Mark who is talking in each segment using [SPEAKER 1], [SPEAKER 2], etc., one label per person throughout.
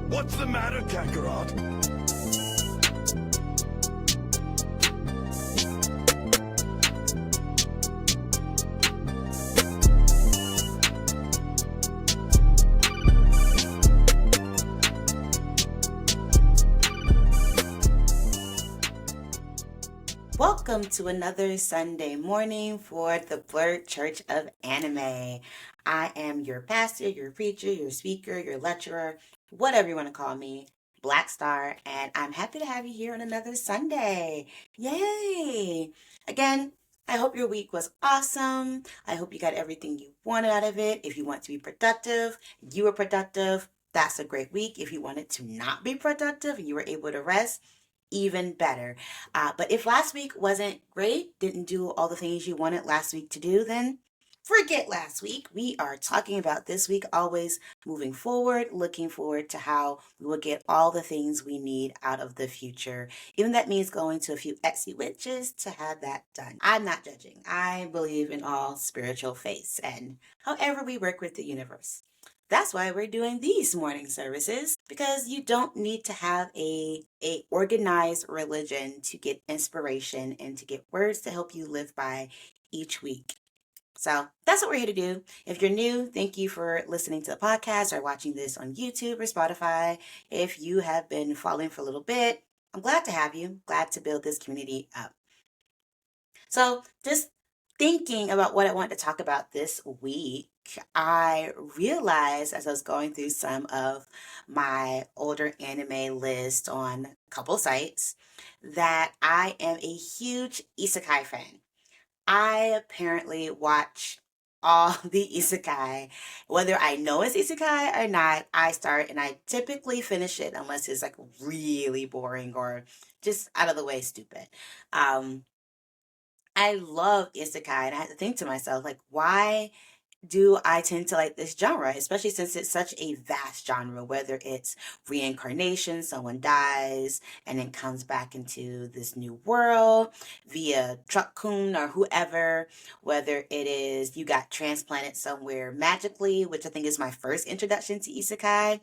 [SPEAKER 1] What's the matter, Kakarot?
[SPEAKER 2] Welcome to another Sunday morning for the Blerd Church of Anime. I am your pastor, your preacher, your speaker, your lecturer, whatever you want to call me, Black Star, and I'm happy to have you here on another Sunday. Yay! Again, I hope your week was awesome. I hope you got everything you wanted out of it. If you want to be productive, you were productive. That's a great week. If you wanted to not be productive and you were able to rest, even better. But if last week wasn't great, didn't do all the things you wanted last week to do, then forget last week. We are talking about this week, always moving forward, looking forward to how we will get all the things we need out of the future. Even that means going to a few Etsy witches to have that done. I'm not judging. I believe in all spiritual faiths and however we work with the universe. That's why we're doing these morning services, because you don't need to have a organized religion to get inspiration and to get words to help you live by each week. So that's what we're here to do. If you're new, thank you for listening to the podcast or watching this on YouTube or Spotify. If you have been following for a little bit, I'm glad to have you. Glad to build this community up. So just thinking about what I want to talk about this week, I realized as I was going through some of my older anime list on a couple sites that I am a huge Isekai fan. I apparently watch all the Isekai. Whether I know it's Isekai or not, I start and I typically finish it unless it's like really boring or just out of the way stupid. Um, I love Isekai, and I had to think to myself, like, why do I tend to like this genre, especially since it's such a vast genre, whether it's reincarnation, someone dies and then comes back into this new world via Truck-kun or whoever, whether it is you got transplanted somewhere magically, which I think is my first introduction to Isekai.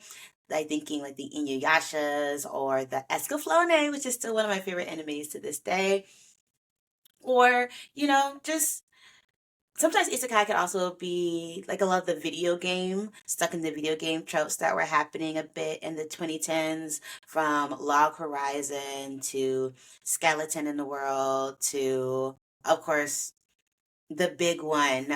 [SPEAKER 2] Like thinking like the Inuyashas or the Escaflowne, which is still one of my favorite animes to this day. Or, just sometimes isekai could also be like a lot of the video game, stuck in the video game tropes that were happening a bit in the 2010s, from Log Horizon to Skeleton in the World to, of course, the big one,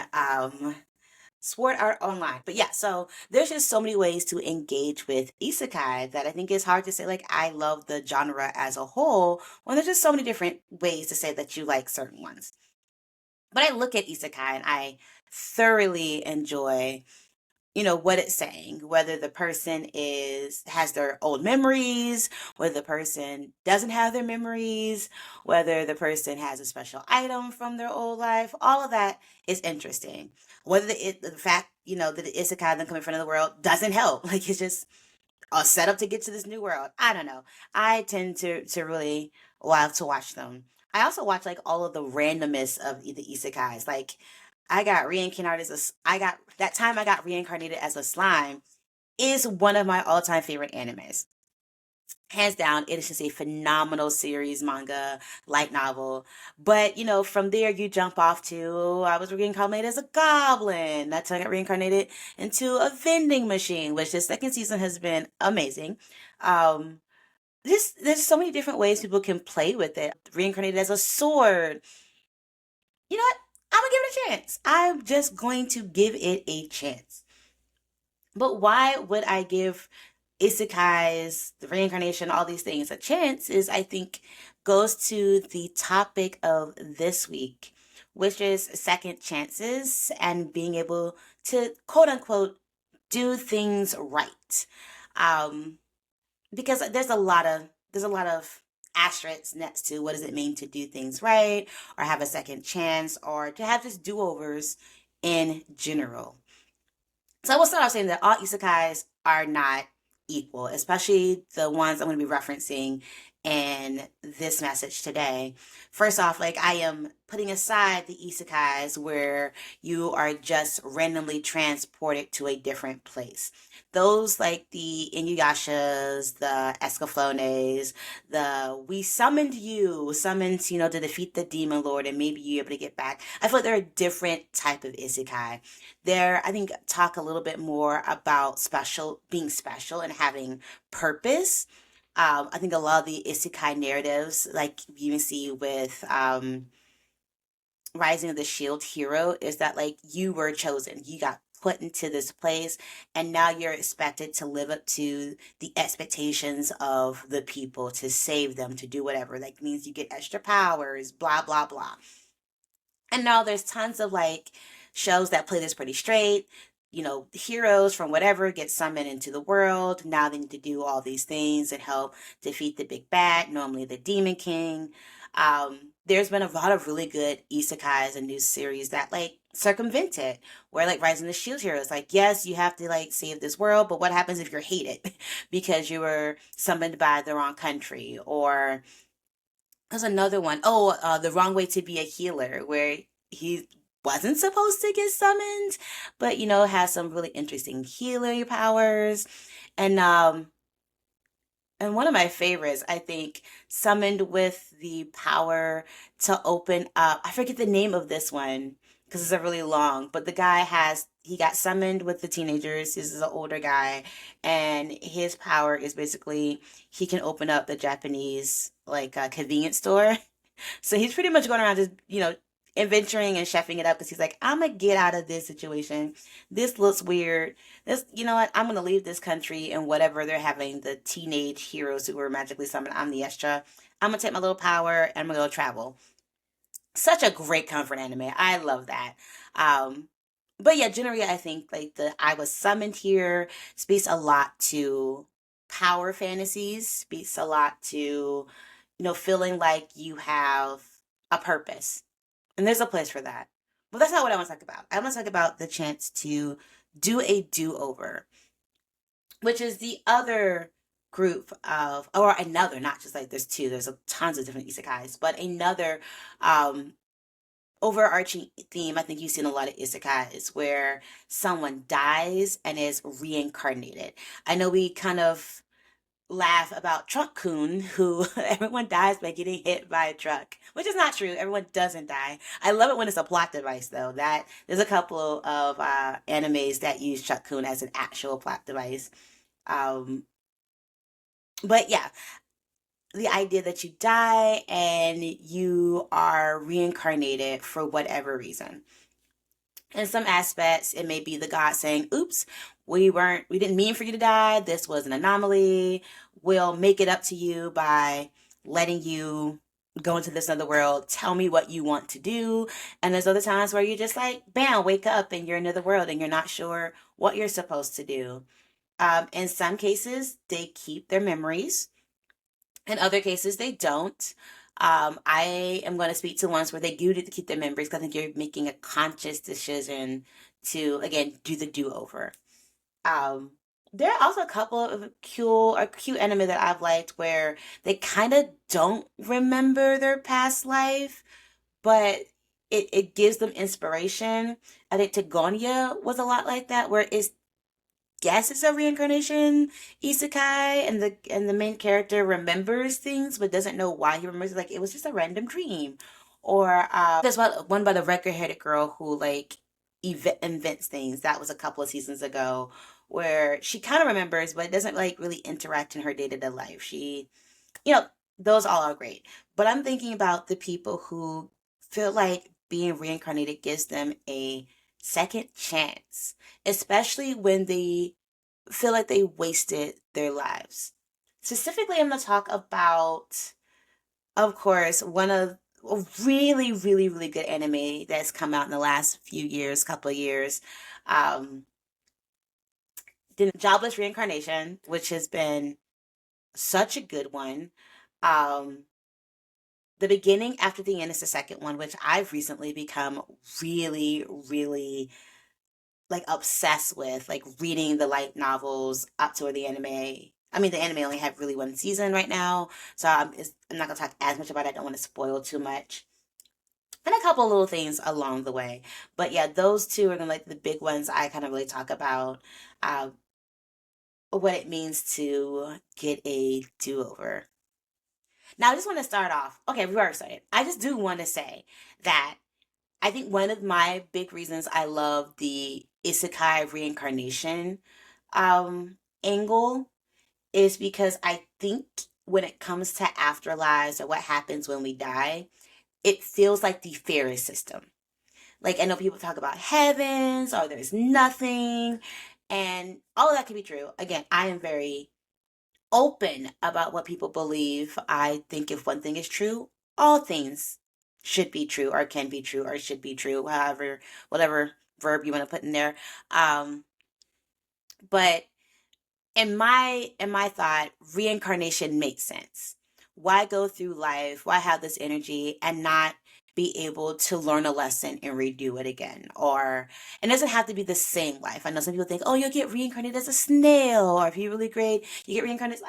[SPEAKER 2] Sword Art Online. But yeah, so there's just so many ways to engage with isekai that I think it's hard to say like I love the genre as a whole when there's just so many different ways to say that you like certain ones. But I look at isekai and I thoroughly enjoy, what it's saying, whether the person has their old memories, whether the person doesn't have their memories, whether the person has a special item from their old life. All of that is interesting. Whether the fact, that the isekai them come in front of the world doesn't help. Like it's just a setup to get to this new world. I don't know. I tend to really love to watch them. I also watch like all of the randomness of the isekais. Like I got reincarnated as I got that time I got reincarnated as a slime is one of my all-time favorite animes. Hands down, it is just a phenomenal series, manga, light novel. But, from there you jump off to I was reincarnated as a goblin. That's how I got reincarnated into a vending machine, which the second season has been amazing. Um, there's so many different ways people can play with it. Reincarnated as a sword. You know what? I'm gonna give it a chance. I'm just going to give it a chance. But why would I give isekais, the reincarnation, all these things a chance is, I think, goes to the topic of this week, which is second chances and being able to quote unquote do things right. Um, because there's a lot of asterisks next to what does it mean to do things right or have a second chance or to have just do-overs in general. So I will start off saying that all isekais are not equal, especially the ones I'm going to be referencing in this message today. First off, like I am putting aside the isekais where you are just randomly transported to a different place. Those like the Inuyashas, the Escaflones, the we summoned you, summoned, to defeat the demon lord and maybe you're able to get back. I feel like they're a different type of isekai. They're, I think, talk a little bit more about being special and having purpose. I think a lot of the isekai narratives, like you even see with Rising of the Shield Hero, is that like you were chosen, you got put into this place, and now you're expected to live up to the expectations of the people, to save them, to do whatever. Like means you get extra powers, blah blah blah. And now there's tons of like shows that play this pretty straight. Heroes from whatever get summoned into the world. Now they need to do all these things and help defeat the big bad, normally the Demon King. There's been a lot of really good isekais and new series that like circumvent it, where like Rising the Shield Heroes, like, yes, you have to like save this world, but what happens if you're hated because you were summoned by the wrong country? Or there's another one. Oh, The Wrong Way to Be a Healer, where he wasn't supposed to get summoned, but has some really interesting healing powers. And one of my favorites, I think, summoned with the power to open up. I forget the name of this one because it's a really long, but the guy he got summoned with the teenagers. This is an older guy, and his power is basically he can open up the Japanese like convenience store. So he's pretty much going around just, adventuring and chefing it up because he's like, I'm gonna get out of this situation. This looks weird. This, you know what? I'm gonna leave this country and whatever they're having the teenage heroes who were magically summoned. I'm the extra. I'm gonna take my little power and I'm gonna go travel. Such a great comfort anime. I love that. Um, but yeah, generally, I think like the I was summoned here speaks a lot to power fantasies, speaks a lot to, feeling like you have a purpose. And there's a place for that. But that's not what I want to talk about. I want to talk about the chance to do a do over, which is the other group of, or another, not just like there's two, there's tons of different isekais, but another um, overarching theme. I think you've seen a lot of isekais where someone dies and is reincarnated. I know we kind of laugh about Truck Kun, who everyone dies by getting hit by a truck, which is not true. Everyone doesn't die. I love it when it's a plot device, though. That there's a couple of animes that use Truck Kun as an actual plot device. Um, but yeah, the idea that you die and you are reincarnated for whatever reason. In some aspects, it may be the God saying, oops, we didn't mean for you to die. This was an anomaly. We'll make it up to you by letting you go into this other world. Tell me what you want to do. And there's other times where you're just like, bam, wake up and you're in another world and you're not sure what you're supposed to do. In some cases, they keep their memories. In other cases, they don't. I am going to speak to ones where they do get to keep their memories because I think you're making a conscious decision to, again, do the do over. Um, there are also a couple of cute anime that I've liked where they kind of don't remember their past life, but it gives them inspiration. I think Tagonia was a lot like that, where it's guess it's a reincarnation isekai, and the main character remembers things but doesn't know why he remembers it. Like it was just a random dream. Or there's one by the record-headed girl who like invents things. That was a couple of seasons ago, where she kind of remembers but doesn't like really interact in her day-to-day life. You know those all are great, but I'm thinking about the people who feel like being reincarnated gives them a second chance, especially when they feel like they wasted their lives. Specifically, I'm going to talk about, of course, one of a really, really, really good anime that's come out in the last few years, couple of years. Um, Jobless Reincarnation, which has been such a good one. Um, the beginning after the end is the second one, which I've recently become really, really like obsessed with, like reading the light novels up to the anime. I mean, the anime only had really one season right now, so I'm not gonna talk as much about it. I don't want to spoil too much. And a couple little things along the way. But yeah, those two are gonna like the big ones I kind of really talk about uh, what it means to get a do-over. Now, I just want to start off. Okay, we've already started. I just do want to say that I think one of my big reasons I love the Isekai reincarnation angle is because I think when it comes to afterlives or what happens when we die, it feels like the fairest system. Like I know people talk about heavens or there's nothing, and all of that can be true. Again, I am very open about what people believe. I think if one thing is true, all things should be true or can be true or should be true, however, whatever verb you want to put in there. Um, but in my thought, reincarnation makes sense. Why go through life? Why have this energy and not be able to learn a lesson and redo it again? Or it doesn't have to be the same life. I know some people think, oh, you'll get reincarnated as a snail, or if you're really great, you get reincarnated.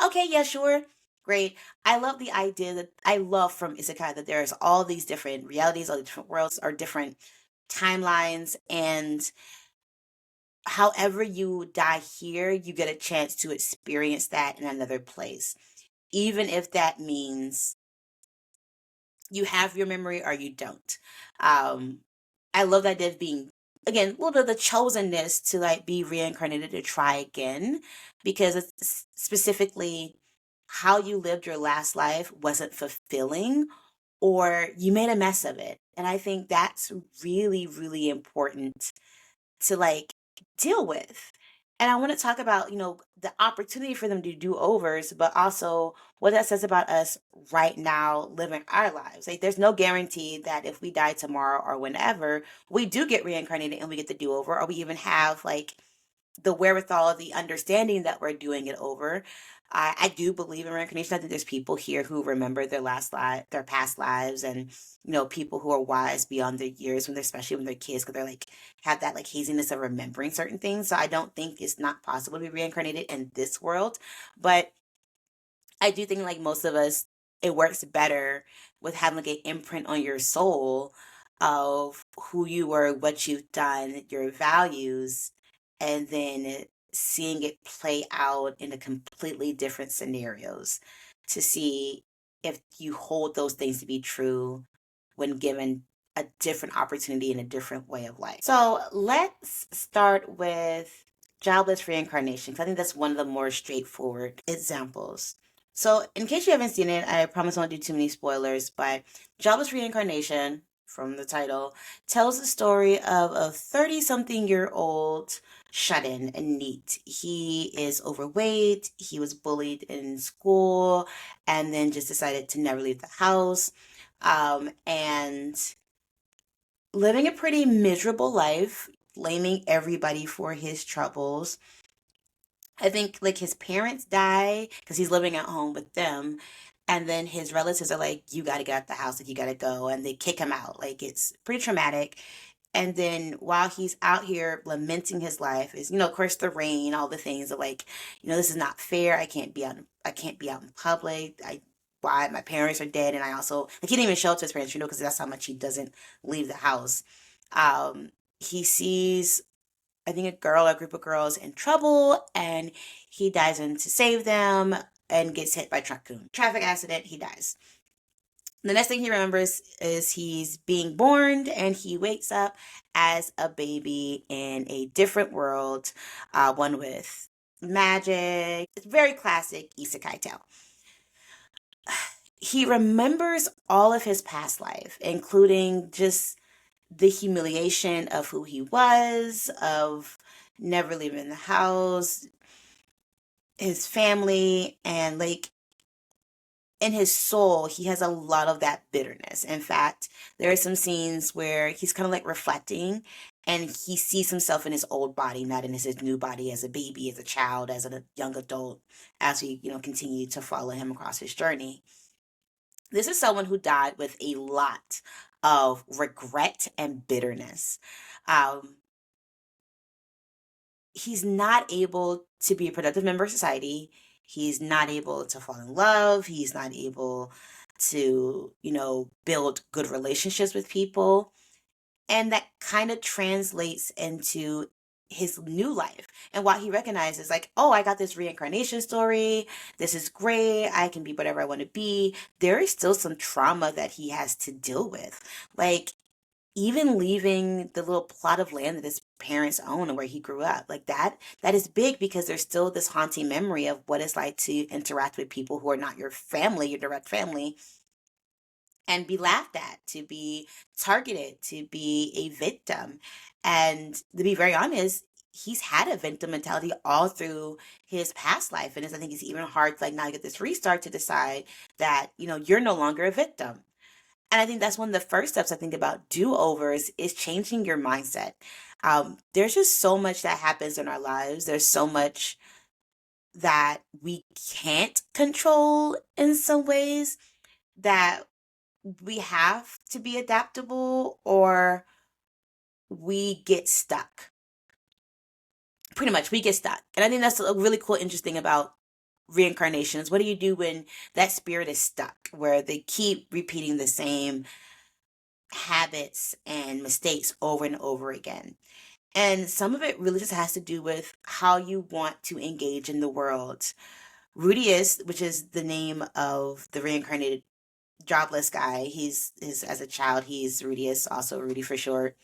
[SPEAKER 2] Okay, yeah, sure. Great. I love the idea that I love from Isekai that there's all these different realities, all these different worlds, or different timelines, and however you die here, you get a chance to experience that in another place, even if that means you have your memory or you don't. Um, I love that idea of being, again, a little bit of the chosenness to like be reincarnated to try again, because it's specifically how you lived your last life wasn't fulfilling or you made a mess of it. And I think that's really, really important to like deal with. And I want to talk about, the opportunity for them to do overs, but also what that says about us right now living our lives. Like, there's no guarantee that if we die tomorrow or whenever, we do get reincarnated and we get the do over, or we even have like the wherewithal, the understanding that we're doing it over. I do believe in reincarnation. I think there's people here who remember their last life, their past lives, and people who are wise beyond their years when they're, especially when they're kids, because they're like have that like haziness of remembering certain things. So I don't think it's not possible to be reincarnated in this world, but I do think like most of us, it works better with having like an imprint on your soul of who you were, what you've done, your values, and then seeing it play out in a completely different scenarios to see if you hold those things to be true when given a different opportunity and a different way of life. So let's start with jobless reincarnation, because I think that's one of the more straightforward examples. So, in case you haven't seen it, I promise I won't do too many spoilers, but Jobless Reincarnation, from the title, tells the story of a 30 something year old shut in and neat. He is overweight, he was bullied in school, and then just decided to never leave the house. And living a pretty miserable life, blaming everybody for his troubles. I think like his parents die because he's living at home with them. And then his relatives are like, you got to get out the house, like, you got to go. And they kick him out. Like, it's pretty traumatic. And then while he's out here lamenting his life, is, of course, the rain, all the things of like, this is not fair. I can't be out in public. Why my parents are dead. And I also, like, he didn't even show up to his parents, because that's how much he doesn't leave the house. He sees, I think, a group of girls in trouble, and he dives in to save them and gets hit by a truck. Traffic accident, he dies. The next thing he remembers is he's being born and he wakes up as a baby in a different world, one with magic. It's very classic isekai tale. He remembers all of his past life, including just the humiliation of who he was, of never leaving the house, his family, and like in his soul, he has a lot of that bitterness. In fact, there are some scenes where he's kind of like reflecting and he sees himself in his old body, not in his new body as a baby, as a child, as a young adult, as we, continue to follow him across his journey. This is someone who died with a lot of regret and bitterness. Um, he's not able to be a productive member of society. He's not able to fall in love. He's not able to, build good relationships with people. And that kind of translates into his new life. And what he recognizes, like, oh, I got this reincarnation story. This is great. I can be whatever I want to be. There is still some trauma that he has to deal with. Like, even leaving the little plot of land that his parents own and where he grew up, like that is big because there's still this haunting memory of what it's like to interact with people who are not your family, your direct family, and be laughed at, to be targeted, to be a victim. And to be very honest, he's had a victim mentality all through his past life. And I think it's even hard to like now get this restart to decide that, you're no longer a victim. And I think that's one of the first steps I think about do-overs is changing your mindset. There's just so much that happens in our lives. There's so much that we can't control in some ways that we have to be adaptable or we get stuck. Pretty much, we get stuck. And I think that's a really cool, interesting about reincarnation is what do you do when that spirit is stuck, where they keep repeating the same habits and mistakes over and over again. And some of it really just has to do with how you want to engage in the world. Rudius, which is the name of the reincarnated jobless guy, as a child, he's Rudius, also Rudy for short.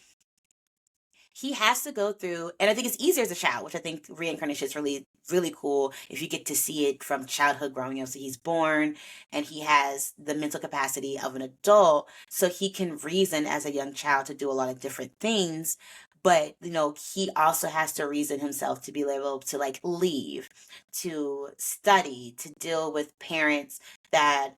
[SPEAKER 2] He has to go through, and I think it's easier as a child, which I think reincarnation is really, really cool if you get to see it from childhood growing up. So he's born and he has the mental capacity of an adult, so he can reason as a young child to do a lot of different things. But, he also has to reason himself to be able to like leave, to study, to deal with parents that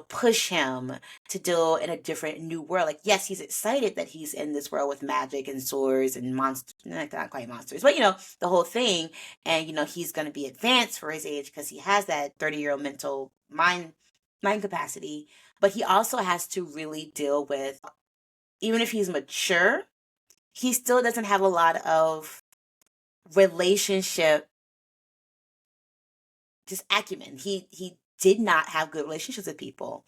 [SPEAKER 2] push him to deal in a different new world. Like, yes, he's excited that he's in this world with magic and swords and monsters, not quite monsters, but the whole thing. And he's going to be advanced for his age because he has that 30-year-old mental mind capacity. But he also has to really deal with, even if he's mature, he still doesn't have a lot of relationship just acumen. He did not have good relationships with people.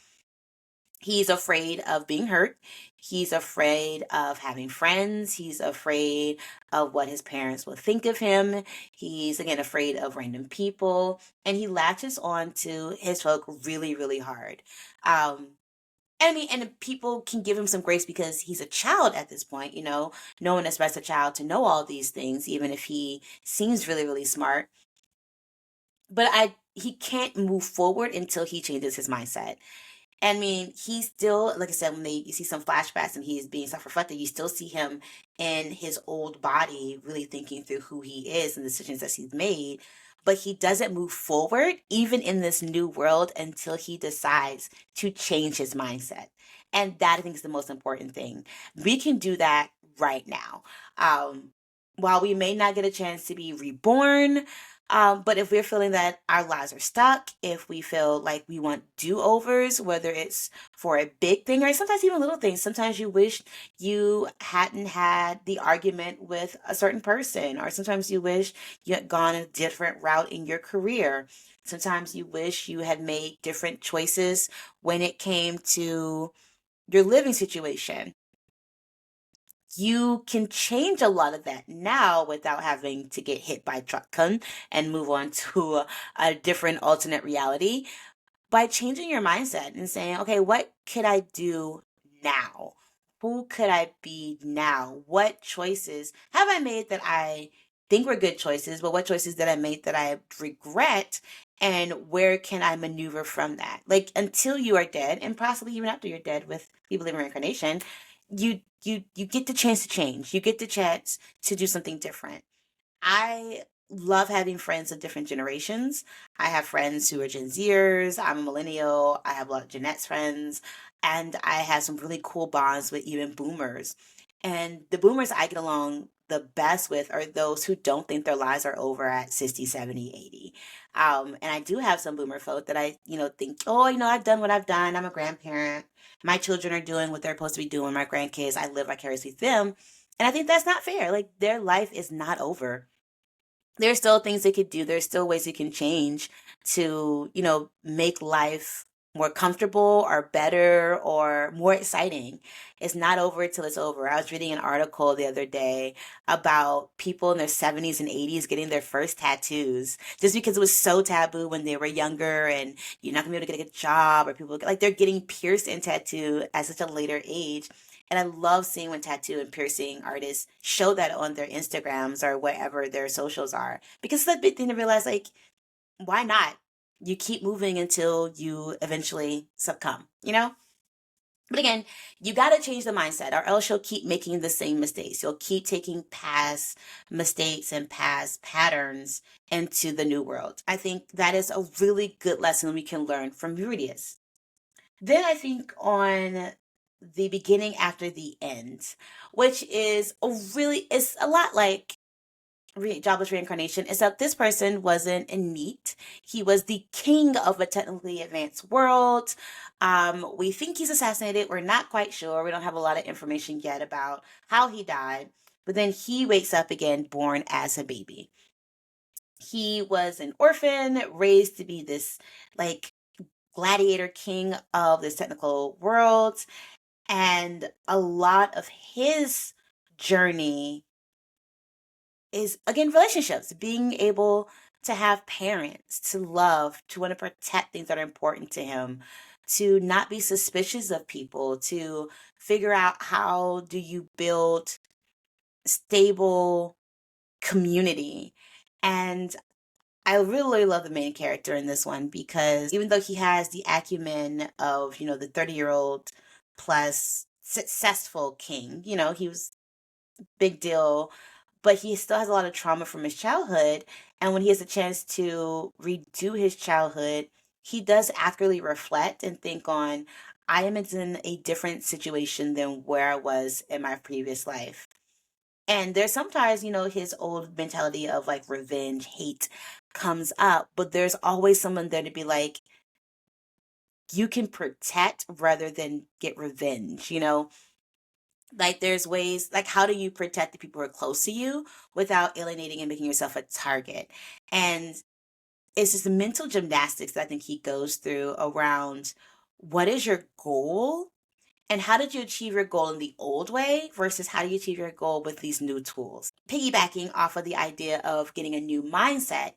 [SPEAKER 2] He's afraid of being hurt. He's afraid of having friends. He's afraid of what his parents will think of him. He's, again, afraid of random people. And he latches on to his folk really, really hard. I mean, and people can give him some grace because he's a child at this point, No one expects a child to know all these things, even if he seems really, really smart. But he can't move forward until he changes his mindset. I mean, he's still, like I said, when you see some flashbacks and he's being self-reflective, you still see him in his old body, really thinking through who he is and the decisions that he's made. But he doesn't move forward, even in this new world, until he decides to change his mindset. And that, I think, is the most important thing. We can do that right now. Um, while we may not get a chance to be reborn, but if we're feeling that our lives are stuck, if we feel like we want do-overs, whether it's for a big thing or sometimes even little things, sometimes you wish you hadn't had the argument with a certain person, or sometimes you wish you had gone a different route in your career. Sometimes you wish you had made different choices when it came to your living situation. You can change a lot of that now without having to get hit by a truck and move on to a different alternate reality by changing your mindset and saying, okay, what could I do now? Who could I be now? What choices have I made that I think were good choices, but what choices did I make that I regret? And where can I maneuver from that? Like until you are dead, and possibly even after you're dead with people in reincarnation, you get the chance to change. You get the chance to do something different. I love having friends of different generations. I have friends who are Gen Zers. I'm a millennial. I have a lot of Gen X friends. And I have some really cool bonds with even boomers. And the boomers I get along the best with are those who don't think their lives are over at 60, 70, 80. And I do have some boomer folk that I, think, oh, I've done what I've done. I'm a grandparent. My children are doing what they're supposed to be doing. My grandkids, I live vicariously with them. And I think that's not fair. Like their life is not over. there's still things they could do. There's still ways you can change to, make life more comfortable or better or more exciting. It's not over till it's over. I was reading an article the other day about people in their 70s and 80s getting their first tattoos just because it was so taboo when they were younger, and you're not gonna be able to get a good job, or people like they're getting pierced and tattooed at such a later age. And I love seeing when tattoo and piercing artists show that on their Instagrams or whatever their socials are. Because it's a big thing to realize, like, why not? You keep moving until you eventually succumb, you know? But again, you got to change the mindset, or else you'll keep making the same mistakes. You'll keep taking past mistakes and past patterns into the new world. I think that is a really good lesson we can learn from Viridius. Then I think on the beginning after the end, which is it's a lot like jobless reincarnation, is that this person wasn't a NEET. He was the king of a technically advanced world. We think he's assassinated. We're not quite sure. We don't have a lot of information yet about how he died. But then he wakes up again, born as a baby. He was an orphan, raised to be this like gladiator king of this technical world. And a lot of his journey is, again, relationships, being able to have parents, to love, to want to protect things that are important to him, to not be suspicious of people, to figure out how do you build stable community. And I really love the main character in this one because even though he has the acumen of, the 30-year-old plus successful king, he was big deal, but he still has a lot of trauma from his childhood. And when he has a chance to redo his childhood, he does accurately reflect and think on, I am in a different situation than where I was in my previous life. And there's sometimes, his old mentality of like revenge, hate comes up, but there's always someone there to be like, you can protect rather than get revenge, Like there's ways, like how do you protect the people who are close to you without alienating and making yourself a target? And it's just the mental gymnastics that I think he goes through around what is your goal and how did you achieve your goal in the old way versus how do you achieve your goal with these new tools? Piggybacking off of the idea of getting a new mindset,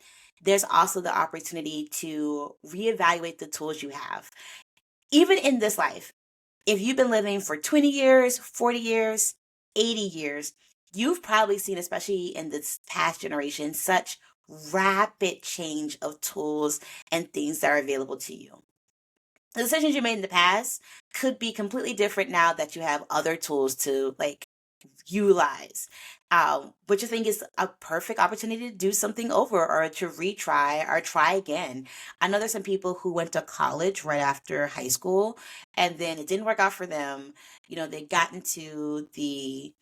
[SPEAKER 2] there's also the opportunity to reevaluate the tools you have. Even in this life, if you've been living for 20 years, 40 years, 80 years, you've probably seen, especially in this past generation, such rapid change of tools and things that are available to you. The decisions you made in the past could be completely different now that you have other tools to like utilize, which I think is a perfect opportunity to do something over or to retry or try again. I know there's some people who went to college right after high school and then it didn't work out for them. They got into the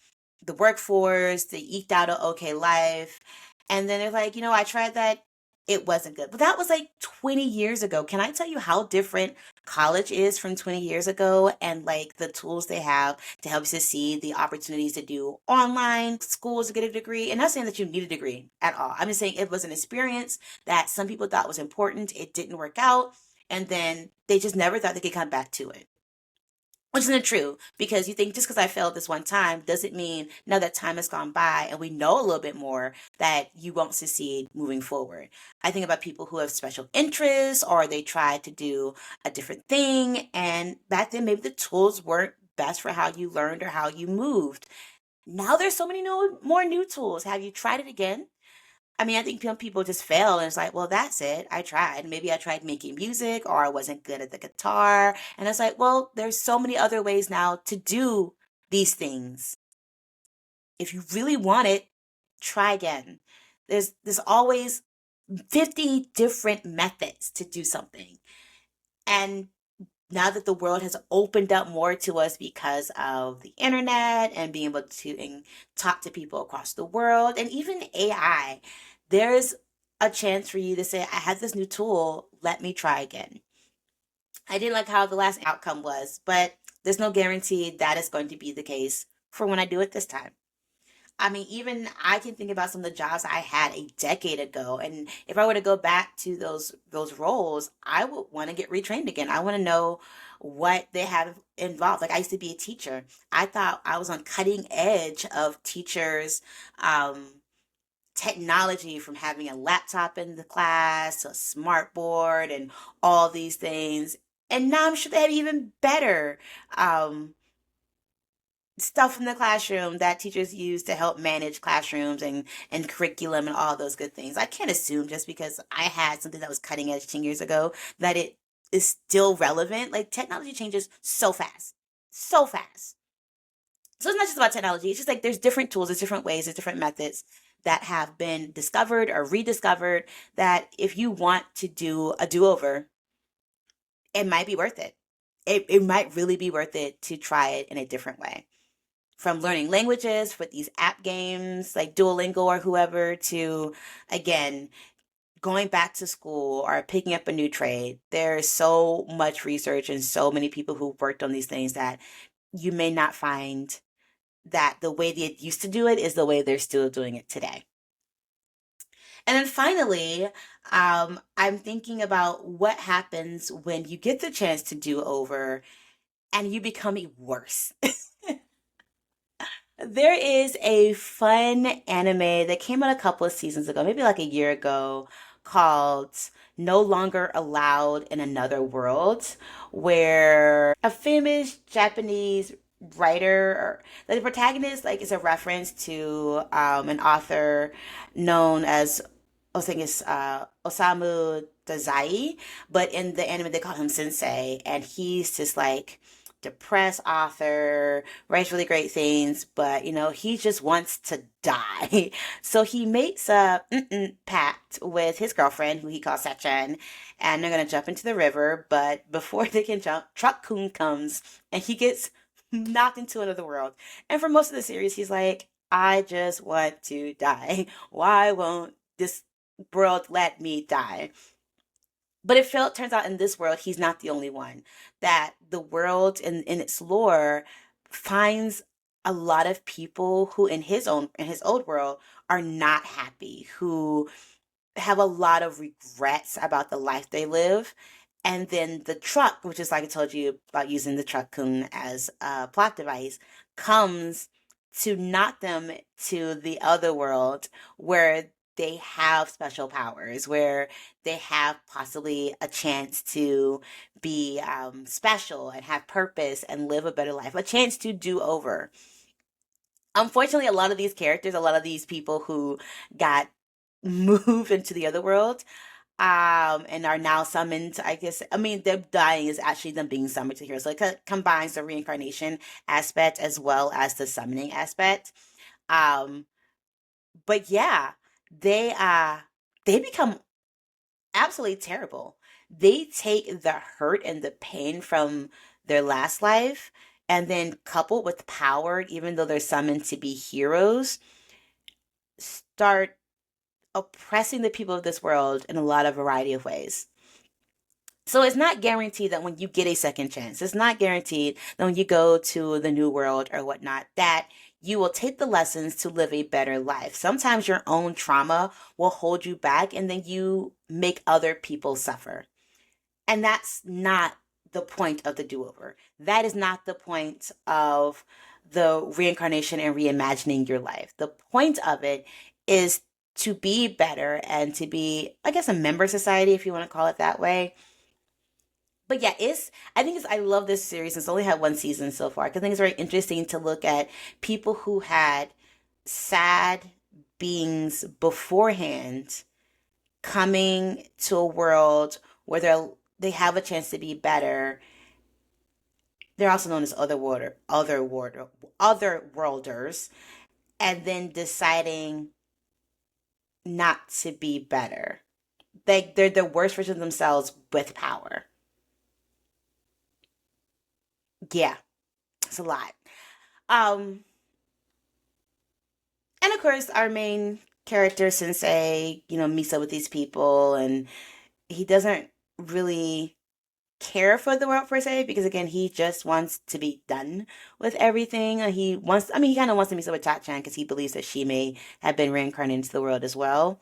[SPEAKER 2] workforce, they eked out an okay life, and then they're like, I tried that. It wasn't good. But that was like 20 years ago. Can I tell you how different college is from 20 years ago and like the tools they have to help you succeed, the opportunities to do online schools to get a degree? And not saying that you need a degree at all. I'm just saying it was an experience that some people thought was important. It didn't work out. And then they just never thought they could come back to it. Which isn't true because you think just because I failed this one time doesn't mean now that time has gone by and we know a little bit more that you won't succeed moving forward. I think about people who have special interests or they tried to do a different thing, and back then maybe the tools weren't best for how you learned or how you moved. Now there's so many more new tools. Have you tried it again? I mean, I think some people just fail and it's like, well, that's it. I tried. Maybe I tried making music or I wasn't good at the guitar. And it's like, well, there's so many other ways now to do these things. If you really want it, try again. There's always 50 different methods to do something. And now that the world has opened up more to us because of the internet and being able to talk to people across the world and even AI, there's a chance for you to say, I have this new tool, let me try again. I didn't like how the last outcome was, but there's no guarantee that is going to be the case for when I do it this time. I mean, even I can think about some of the jobs I had a decade ago, and if I were to go back to those roles, I would want to get retrained again. I want to know what they have involved. Like I used to be a teacher. I thought I was on cutting edge of teachers' um, technology, from having a laptop in the class to a smart board and all these things. And now I'm sure they have even better um, stuff in the classroom that teachers use to help manage classrooms and curriculum and all those good things. I can't assume just because I had something that was cutting edge 10 years ago that it is still relevant. Like technology changes so fast. So fast. So it's not just about technology. It's just like there's different tools, there's different ways, there's different methods that have been discovered or rediscovered that if you want to do a do-over, it might be worth it. It might really be worth it to try it in a different way, from learning languages with these app games like Duolingo or whoever to, again, going back to school or picking up a new trade. There's so much research and so many people who worked on these things that you may not find that the way they used to do it is the way they're still doing it today. And then finally, I'm thinking about what happens when you get the chance to do over and you become worse. There is a fun anime that came out a couple of seasons ago, maybe like a year ago, called No Longer Allowed in Another World, where a famous Japanese writer, the protagonist, like, is a reference to an author known as, I think it's Osamu Dazai, but in the anime they call him Sensei, and he's just like depressed author, writes really great things, but he just wants to die. So he makes a pact with his girlfriend, who he calls Sechan, and they're gonna jump into the river. But before they can jump, Truck Kun comes and he gets knocked into another world. And for most of the series, he's like, I just want to die. Why won't this world let me die? But turns out in this world, he's not the only one. That the world in its lore finds a lot of people who in his old world are not happy, who have a lot of regrets about the life they live. And then the truck, which is like I told you about using the truck kun as a plot device, comes to knock them to the other world where they have special powers, where they have possibly a chance to be special and have purpose and live a better life, a chance to do over. Unfortunately, a lot of these characters, a lot of these people who got moved into the other world, and are now summoned, I guess. I mean, them dying is actually them being summoned to here. So it combines the reincarnation aspect as well as the summoning aspect. Um, but yeah, they they become absolutely terrible. They take the hurt and the pain from their last life and then coupled with power, even though they're summoned to be heroes, start oppressing the people of this world in a lot of variety of ways. So it's not guaranteed that when you get a second chance, it's not guaranteed that when you go to the new world or whatnot, that you will take the lessons to live a better life. Sometimes your own trauma will hold you back and then you make other people suffer. And that's not the point of the do over. That is not the point of the reincarnation and reimagining your life. The point of it is to be better and to be, I guess, a member society, if you want to call it that way. But yeah, I love this series. It's only had one season so far. 'Cause I think it's very interesting to look at people who had sad beings beforehand coming to a world where they have a chance to be better. They're also known as other worlders, and then deciding not to be better. They're the worst version of themselves with power. Yeah, it's a lot. Um, and of course, our main character, Sensei, meets up with these people, and he doesn't really. care for the world per se, because again, he just wants to be done with everything. He kind of wants to meet up with Chan because he believes that she may have been reincarnated into the world as well.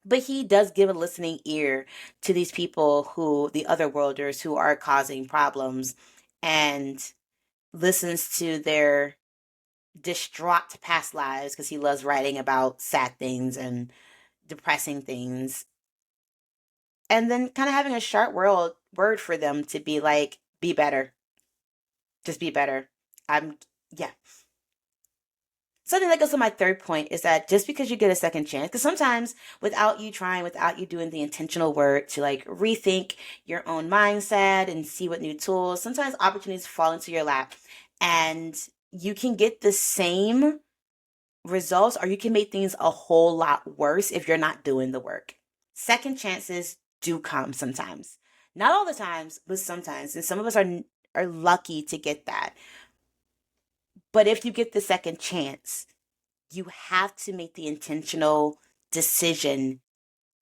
[SPEAKER 2] But he does give a listening ear to these people the other worlders who are causing problems, and listens to their distraught past lives because he loves writing about sad things and depressing things. And then kind of having a sharp word for them to be like, be better. Just be better. Yeah. Something that goes to my third point is that just because you get a second chance, because sometimes without you trying, without you doing the intentional work to like rethink your own mindset and see what new tools, sometimes opportunities fall into your lap and you can get the same results or you can make things a whole lot worse if you're not doing the work. Second chances do come sometimes. Not all the times, but sometimes. And some of us are lucky to get that. But if you get the second chance, you have to make the intentional decision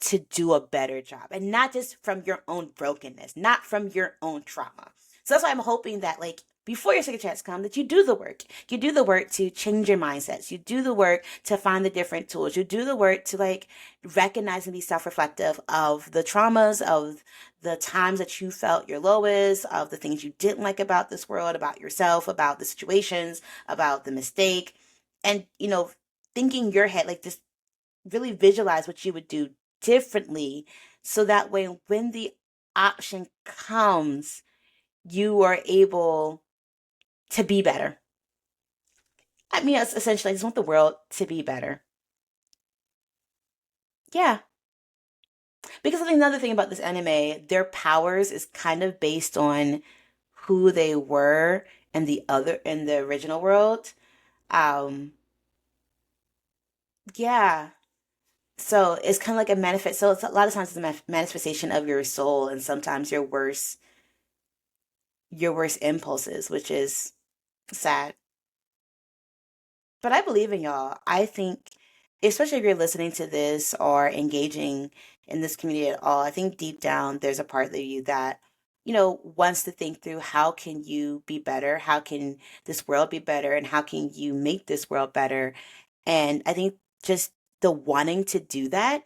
[SPEAKER 2] to do a better job, and not just from your own brokenness, not from your own trauma. So that's why I'm hoping that like before your second chance comes, that you do the work. You do the work to change your mindsets. You do the work to find the different tools. You do the work to like recognize and be self-reflective of the traumas, of the times that you felt your lowest, of the things you didn't like about this world, about yourself, about the situations, about the mistake. And, thinking your head, like just really visualize what you would do differently so that way when the option comes, you are able to be better. I mean, essentially, I just want the world to be better. Yeah. Because I think another thing about this anime, their powers is kind of based on who they were in the original world. Um, yeah. So it's kind of like a manifest. So it's a lot of times it's a manifestation of your soul, and sometimes your worst impulses, which is sad. But I believe in y'all. I think, especially if you're listening to this or engaging in this community at all, I think deep down there's a part of you that, wants to think through how can you be better? How can this world be better? And how can you make this world better? And I think just the wanting to do that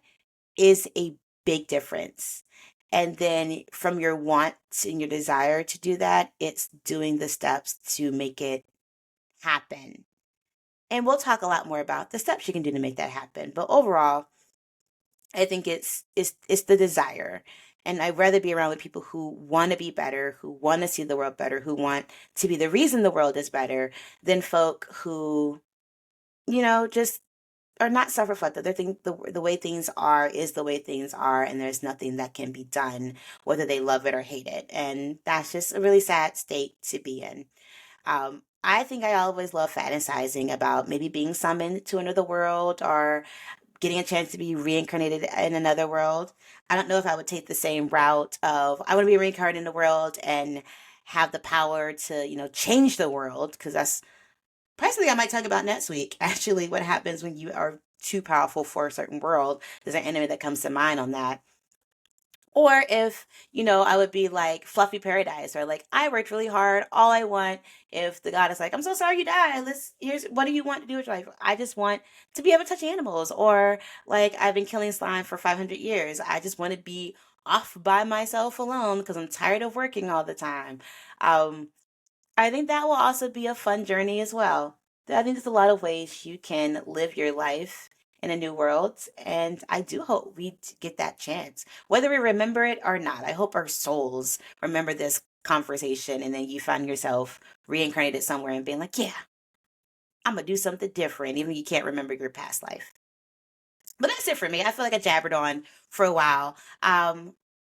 [SPEAKER 2] is a big difference. And then from your want and your desire to do that, it's doing the steps to make it happen. And we'll talk a lot more about the steps you can do to make that happen. But overall, I think it's the desire. And I'd rather be around with people who want to be better, who want to see the world better, who want to be the reason the world is better, than folk who, just are not self-reflective. They think the way things are is the way things are, and there's nothing that can be done, whether they love it or hate it. And that's just a really sad state to be in. I think I always love fantasizing about maybe being summoned to another world or getting a chance to be reincarnated in another world. I don't know if I would take the same route of I want to be reincarnated in the world and have the power to, change the world, because that's personally I might talk about next week. Actually, what happens when you are too powerful for a certain world. There's an anime that comes to mind on that. Or if, I would be like Fluffy Paradise, or like, I worked really hard. All I want, if the god is like, I'm so sorry you died. Here's, what do you want to do with your life? I just want to be able to touch animals. Or like, I've been killing slime for 500 years. I just want to be off by myself alone because I'm tired of working all the time. Um, I think that will also be a fun journey as well. I think there's a lot of ways you can live your life in a new world, and I do hope we get that chance. Whether we remember it or not, I hope our souls remember this conversation, and then you find yourself reincarnated somewhere and being like, yeah, I'm gonna do something different, even if you can't remember your past life. But that's it for me. I feel like I jabbered on for a while.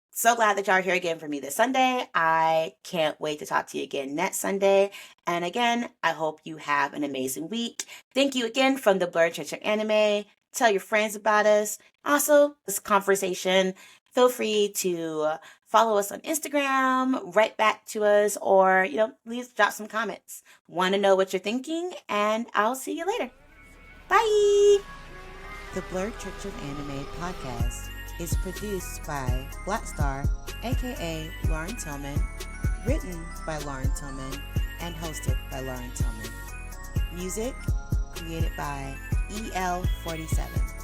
[SPEAKER 2] So glad that y'all are here again for me this Sunday. I can't wait to talk to you again next Sunday. And again, I hope you have an amazing week. Thank you again from the Blerd Church of Anime. Tell your friends about us. Also, this conversation, feel free to follow us on Instagram, write back to us, or, please drop some comments. Want to know what you're thinking, and I'll see you later. Bye! The Blerd Church of Anime podcast. is produced by Blackstar, aka Lauren Tillman, written by Lauren Tillman, and hosted by Lauren Tillman. Music created by EL47.